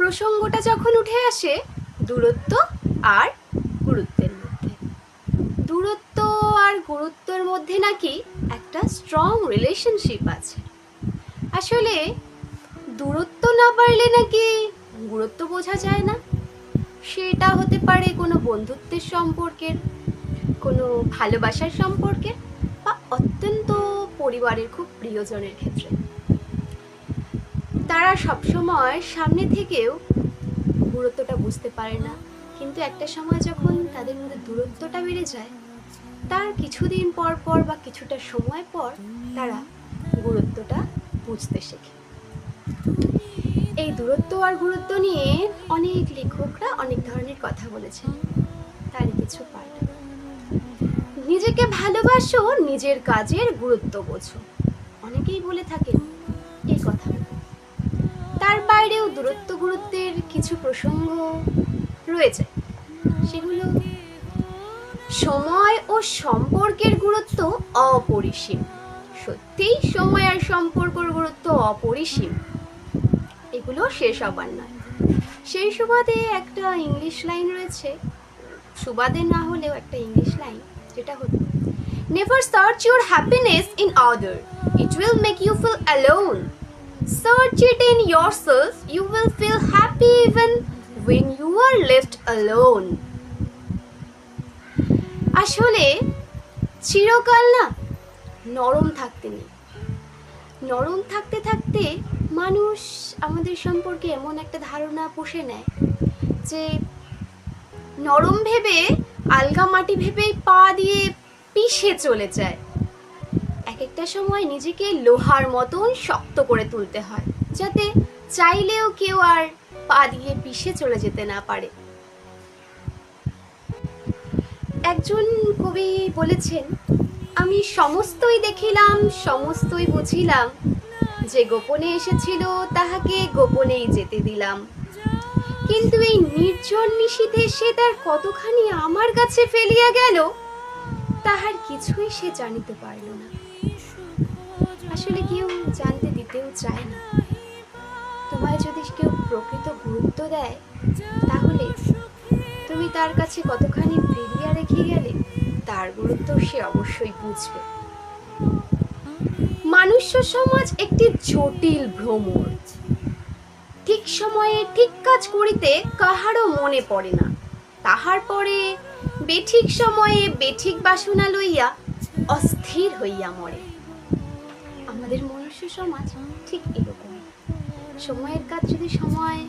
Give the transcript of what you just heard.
প্রসঙ্গটা যখন উঠে আসে দূরত্ব আর গুরুত্বের মধ্যে, দূরত্ব আর গুরুত্বের মধ্যে নাকি একটা স্ট্রং রিলেশনশিপ আছে। আসলে দূরত্ব না পারলে নাকি গুরুত্ব বোঝা যায় না। সেটা হতে পারে কোনো বন্ধুত্বের সম্পর্কের, কোনো ভালোবাসার সম্পর্কের, বা অত্যন্ত পরিবারের খুব প্রিয়জনের ক্ষেত্রে। তারা সবসময় সামনে থেকেও গুরুত্বটা বুঝতে পারে না, কিন্তু একটা সময় যখন তাদের মধ্যে দূরত্বটা বেড়ে যায়, তার কিছুদিন পর পর বা কিছুটা সময় পর তারা গুরুত্বটা বুঝতে শেখে। এই দূরত্ব আর গুরুত্ব নিয়ে অনেক লেখকরা অনেক ধরনের কথা বলেছেন, তারই কিছু পাঠ। নিজেকে ভালোবাসো, নিজের কাজের গুরুত্ব বোঝো, অনেকেই বলে থাকেন এই কথা। তার বাইরেও দূরত্ব গুরুত্বের কিছু প্রসঙ্গ রয়েছে, সেগুলো সময় ও সম্পর্কের গুরুত্ব অপরিসীম। সত্যিই সময় আর সম্পর্কের গুরুত্ব অপরিসীম, এগুলো শেষ হবার নয়। সেই সুবাদে একটা ইংলিশ লাইন রয়েছে, সুবাদে না হলেও একটা ইংলিশ লাইন, যেটা হলো never search your happiness in other, it will make you feel alone. Search it in yourself, you will feel happy even when you are left alone. আসলে চিরকাল না নরম থাকতে নেই। নরম থাকতে থাকতে মানুষ আমাদের সম্পর্কে এমন একটা ধারণা পুষে নেয় যে নরম ভেবে, আলগা মাটি ভেবেই পা দিয়ে পিষে চলে যায়। এক একটা সময় নিজেকে লোহার মতন শক্ত করে তুলতে হয়, যাতে চাইলেও কেউ আর পা দিয়ে পিষে চলে যেতে না পারে। একজন কবি বলেছেন, আমি সমস্তই দেখিলাম, সমস্তই বুঝিলাম, যে গোপনে এসেছিল তাহাকে গোপনেই যেতে দিলাম। কিন্তু এই নির্জন নিশীথে সে তার কতখানি আমার কাছে ফেলিয়া গেল, তাহার কিছুই সে জানিতে পারল না। আসলে কেউ জানতে দিতেও চায় না। তোমায় যদি কেউ প্রকৃত গুরুত্ব দেয়, তাহলে তুমি তার কাছে কতখানি ফেলিয়া রেখে গেলে তার গুরুত্ব সে অবশ্যই বুঝবে। মনুষ্য সমাজ একটি জটিল ভ্রমর। ঠিক সময়ে ঠিক কাজ করিতে কাহারও মনে পড়ে না, তাহার পরে বেঠিক সময়ে বেঠিক বাসনা লইয়া অস্থির হইয়া মরে। আমাদের মনুষ্য সমাজ ঠিক এরকম। সময়ের কাজ যদি সময়